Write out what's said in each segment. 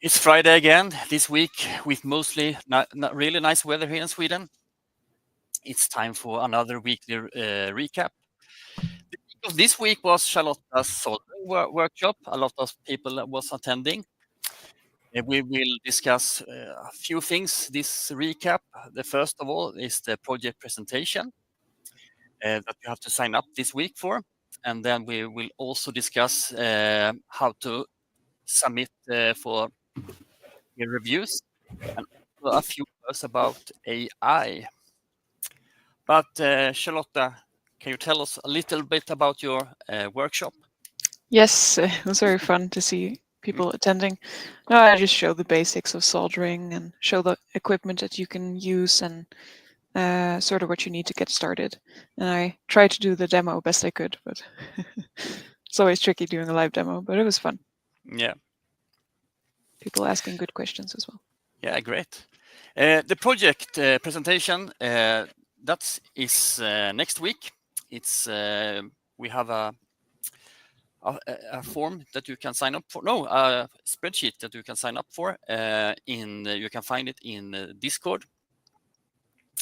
It's Friday again this week with mostly not really nice weather here in Sweden. It's time for another weekly recap. This week was Charlotta's soldering workshop. A lot of people was attending. We will discuss a few things this recap. The first of all is the project presentation that you have to sign up this week for. And then we will also discuss how to submit for peer reviews and also a few words about AI. But Charlotta, can you tell us a little bit about your workshop? Yes, it was very fun to see people attending. No, I just show the basics of soldering and show the equipment that you can use and sort of what you need to get started. And I tried to do the demo best I could, but it's always tricky doing a live demo, but it was fun. Yeah. People asking good questions as well. Yeah, great. The project presentation, that is next week. It's we have a form that you can sign up for. No, a spreadsheet that you can sign up for. You can find it in Discord.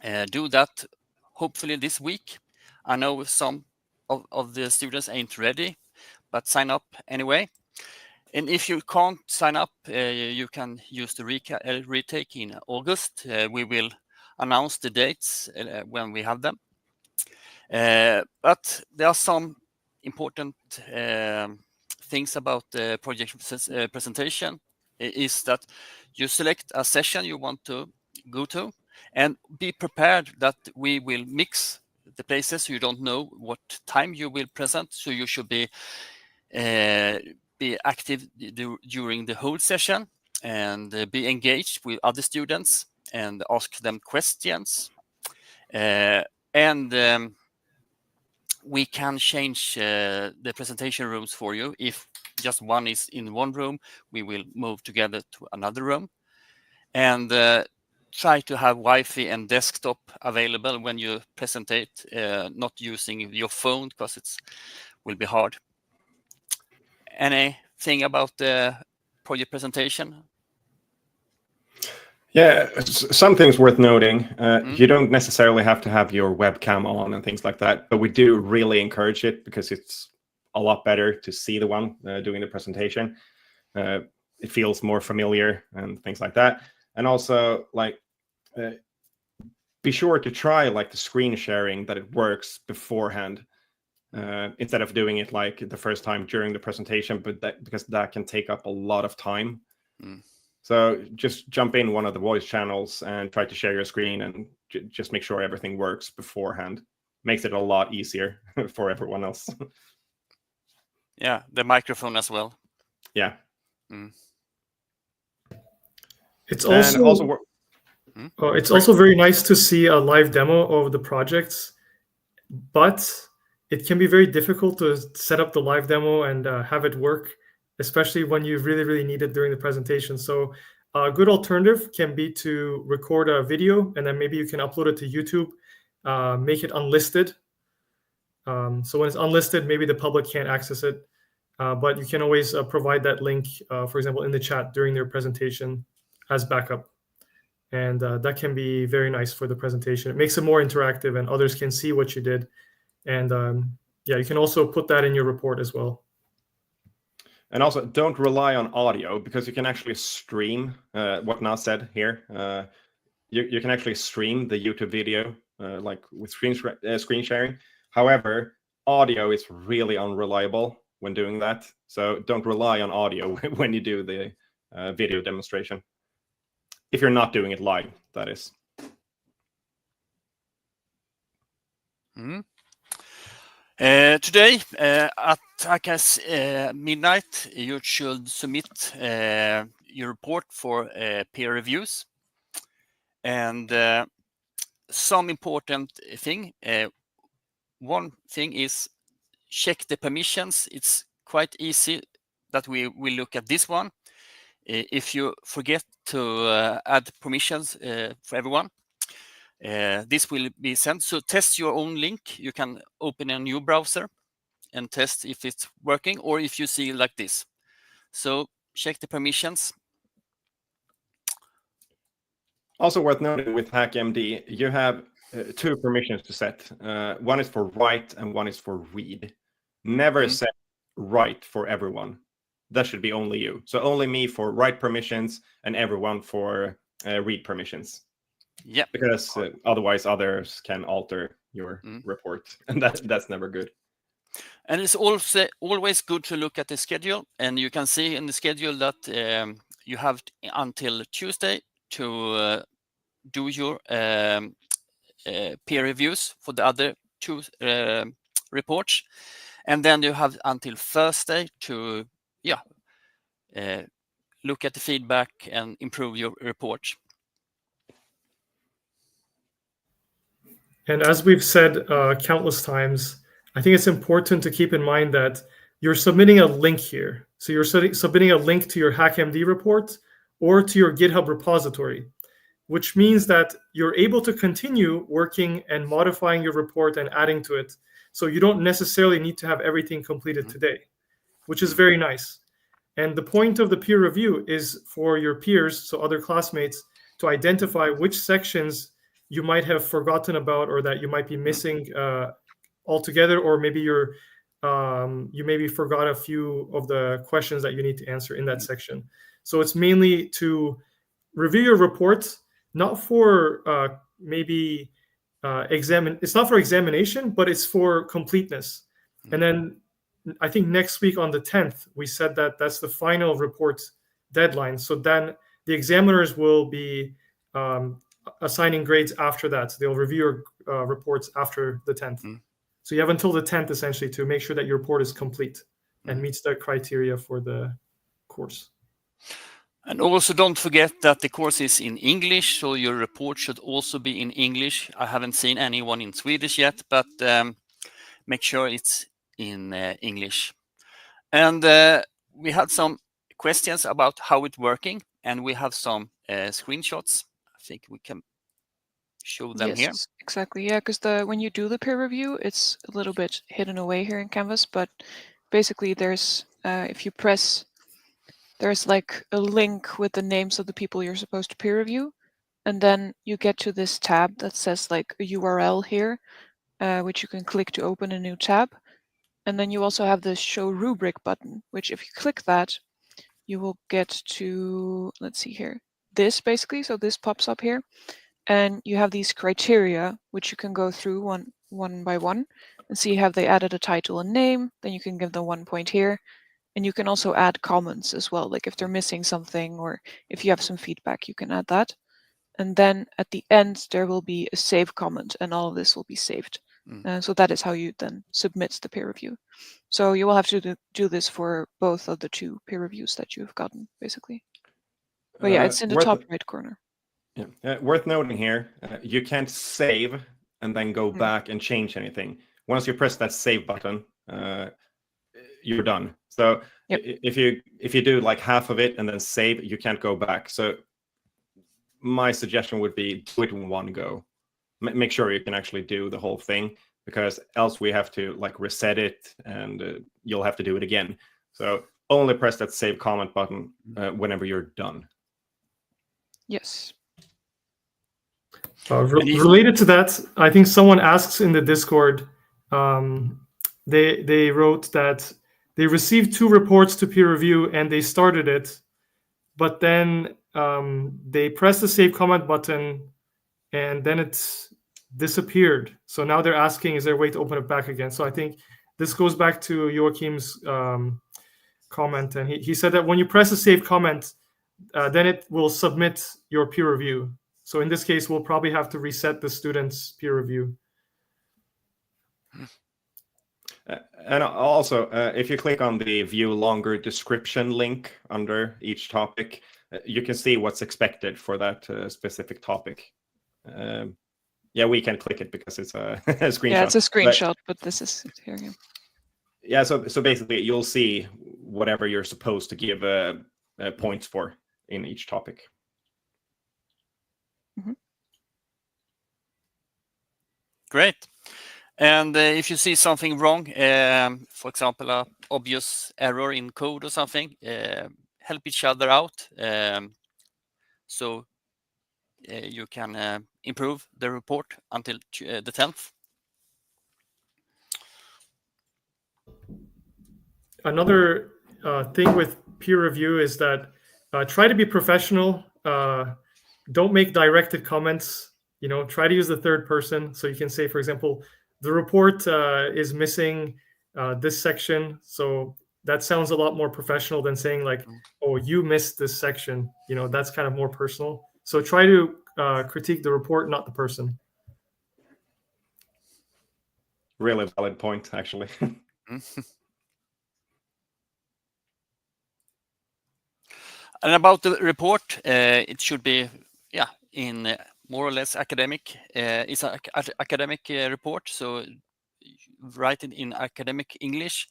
Do that hopefully this week. I know some of the students ain't ready, but sign up anyway. And if you can't sign up, you can use the retake in August. We will announce the dates when we have them. But there are some important things about the project presentation is that you select a session you want to go to and be prepared that we will mix the places. You don't know what time you will present, so you should be active during the whole session and be engaged with other students and ask them questions. We can change the presentation rooms for you. If just one is in one room, we will move together to another room. And try to have Wi-Fi and desktop available when you presentate, not using your phone because it will be hard. Anything about the project presentation? Yeah, some things worth noting. You don't necessarily have to have your webcam on and things like that, but we do really encourage it because it's a lot better to see the one doing the presentation. It feels more familiar and things like that. And also, be sure to try the screen sharing that it works beforehand instead of doing it like the first time during the presentation, because that can take up a lot of time. So just jump in one of the voice channels and try to share your screen and just make sure everything works beforehand. Makes it a lot easier for everyone else. Yeah, the microphone as well. Yeah. It's also very nice to see a live demo of the projects, but it can be very difficult to set up the live demo and have it work, especially when you really, really need it during the presentation. So a good alternative can be to record a video and then maybe you can upload it to YouTube, make it unlisted. So when it's unlisted, maybe the public can't access it, but you can always provide that link, for example, in the chat during their presentation as backup. And that can be very nice for the presentation. It makes it more interactive and others can see what you did. And yeah, you can also put that in your report as well. And also, don't rely on audio because you can actually stream what Na said here. You can actually stream the YouTube video with screen sharing. However, audio is really unreliable when doing that. So don't rely on audio when you do the video demonstration. If you're not doing it live, that is. Today at midnight, you should submit your report for peer reviews. And some important thing. One thing is check the permissions. It's quite easy that we will look at this one. If you forget to add permissions for everyone, this will be sent. So test your own link. You can open a new browser and test if it's working or if you see like this. So check the permissions Also worth noting with HackMD, you have 2 permissions to set. One is for write and one is for read. Never set write for everyone. That should be only you. So only me for write permissions and everyone for read permissions. Yeah. Because otherwise others can alter your report, and that's never good. And it's also always good to look at the schedule, and you can see in the schedule that you have until Tuesday to do your peer reviews for the other 2 reports, and then you have until Thursday to look at the feedback and improve your report. And as we've said countless times, I think it's important to keep in mind that you're submitting a link here. So you're submitting a link to your HackMD report or to your GitHub repository, which means that you're able to continue working and modifying your report and adding to it. So you don't necessarily need to have everything completed today, which is very nice. And the point of the peer review is for your peers, so other classmates, to identify which sections you might have forgotten about or that you might be missing altogether, or maybe you maybe forgot a few of the questions that you need to answer in that section. So it's mainly to review your report, not for it's not for examination, but it's for completeness. And then I think next week on the 10th, we said that that's the final report deadline. So then the examiners will be assigning grades after that. So they'll review your reports after the 10th. So you have until the 10th essentially to make sure that your report is complete and meets the criteria for the course. And also don't forget that the course is in English, so your report should also be in English. I haven't seen anyone in Swedish yet, but make sure it's in English. And we had some questions about how it's working, and we have some screenshots. I think we can show them here. Yes, exactly. Yeah, because when you do the peer review, it's a little bit hidden away here in Canvas, but basically there's if you press, there's like a link with the names of the people you're supposed to peer review, and then you get to this tab that says like a URL here, which you can click to open a new tab. And then you also have the show rubric button, which if you click that, you will get to, let's see here, this basically. So this pops up here, and you have these criteria, which you can go through one by one and see have they added a title and name. Then you can give them 1 point here. And you can also add comments as well, like if they're missing something or if you have some feedback, you can add that. And then at the end, there will be a save comment, and all of this will be saved. So that is how you then submit the peer review. So you will have to do this for both of the 2 peer reviews that you've gotten, basically. But yeah, it's in the top right corner. Yeah. Worth noting here, you can't save and then go back and change anything. Once you press that save button, you're done. So if you do like half of it and then save, you can't go back. So my suggestion would be do it in one go. Make sure you can actually do the whole thing, because else we have to like reset it and you'll have to do it again. So only press that save comment button whenever you're done. Yes. Related to that, I think someone asks in the Discord, they wrote that they received 2 reports to peer review and they started it, but then they pressed the save comment button and then it disappeared. So now they're asking, is there a way to open it back again? So I think this goes back to Joachim's comment, and he said that when you press a save comment, then it will submit your peer review. So in this case, we'll probably have to reset the student's peer review. And also, if you click on the view longer description link under each topic, you can see what's expected for that specific topic. Yeah, we can click it because it's a screenshot. Yeah, it's a screenshot, but this is here. Yeah, so basically you'll see whatever you're supposed to give points for in each topic. Great. And if you see something wrong, for example, an obvious error in code or something, help each other out. So you can improve the report until the 10th. Another thing with peer review is that try to be professional. Don't make directed comments. Try to use the third person. So you can say, for example, the report is missing this section. So that sounds a lot more professional than saying like, oh, you missed this section. That's kind of more personal. So try to critique the report, not the person. Really valid point, actually. And about the report, it should be, in more or less academic. It's an academic report, so write it in academic English.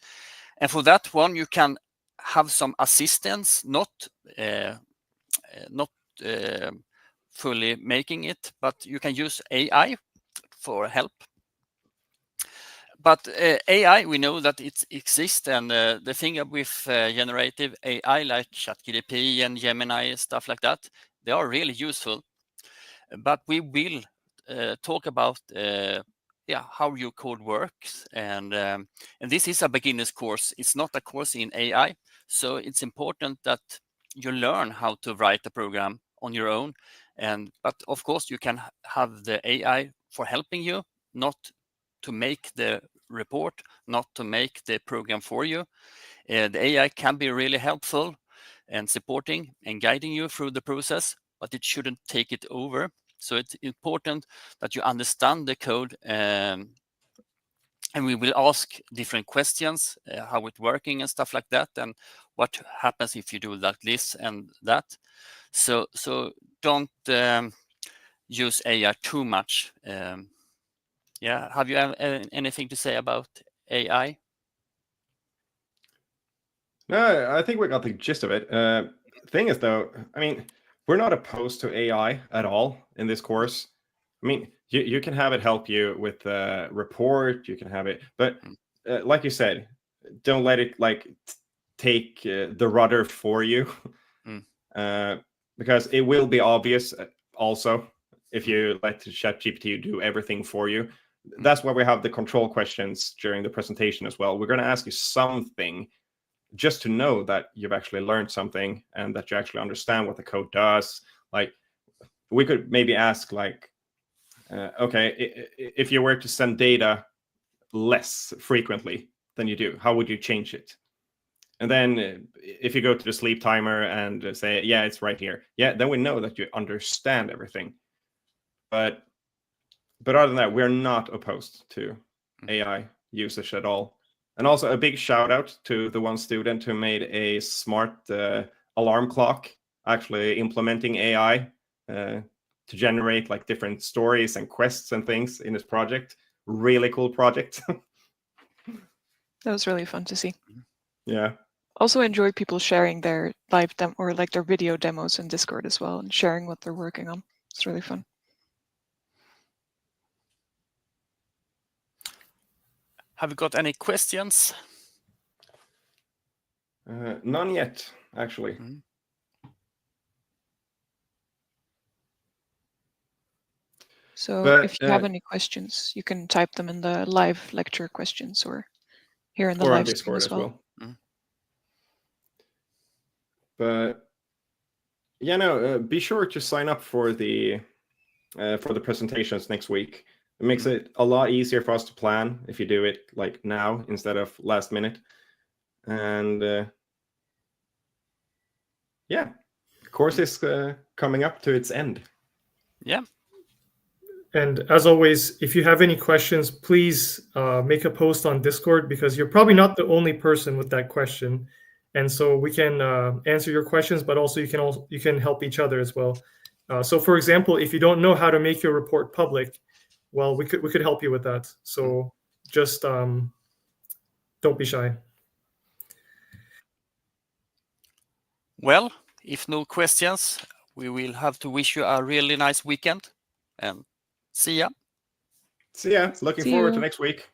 And for that one, you can have some assistance, not fully making it, but you can use AI for help. But AI, we know that it exists, and the thing with generative AI like ChatGPT and Gemini, stuff like that, they are really useful. But we will talk about how your code works, and this is a beginner's course. It's not a course in AI, so it's important that you learn how to write a program on your own. But of course, you can have the AI for helping you, not to make the report, not to make the program for you. The AI can be really helpful and supporting and guiding you through the process, but it shouldn't take it over. So it's important that you understand the code, and we will ask different questions, how it's working and stuff like that, and what happens if you do like this and that. So don't use AI too much. Have you anything to say about AI? No, I think we got the gist of it. Thing is, though, I mean, we're not opposed to AI at all in this course. I mean, you can have it help you with the report. You can have it, but like you said, don't let it take the rudder for you, because it will be obvious. Also, if you let ChatGPT do everything for you, that's why we have the control questions during the presentation as well. We're going to ask you something just to know that you've actually learned something and that you actually understand what the code does. Like, we could maybe ask, like, okay, if you were to send data less frequently than you do, how would you change it? And then if you go to the sleep timer and say, yeah, it's right here, then we know that you understand everything. But other than that, we're not opposed to AI usage at all. And also a big shout out to the one student who made a smart alarm clock, actually implementing AI to generate like different stories and quests and things in his project. Really cool project. That was really fun to see. Yeah. Also enjoy people sharing their live demo or like their video demos in Discord as well, and sharing what they're working on. It's really fun. Have you got any questions? None yet, actually. So if you have any questions, you can type them in the live lecture questions or here in the live stream as well. But yeah, no, be sure to sign up for the presentations next week. It makes it a lot easier for us to plan if you do it like now instead of last minute. And yeah, the course is coming up to its end. Yeah. And as always, if you have any questions, please make a post on Discord, because you're probably not the only person with that question. And so we can answer your questions, but also you can help each other as well. So for example, if you don't know how to make your report public, well, we could help you with that. So just don't be shy. Well, if no questions, we will have to wish you a really nice weekend, and see ya. See ya. Looking forward to next week.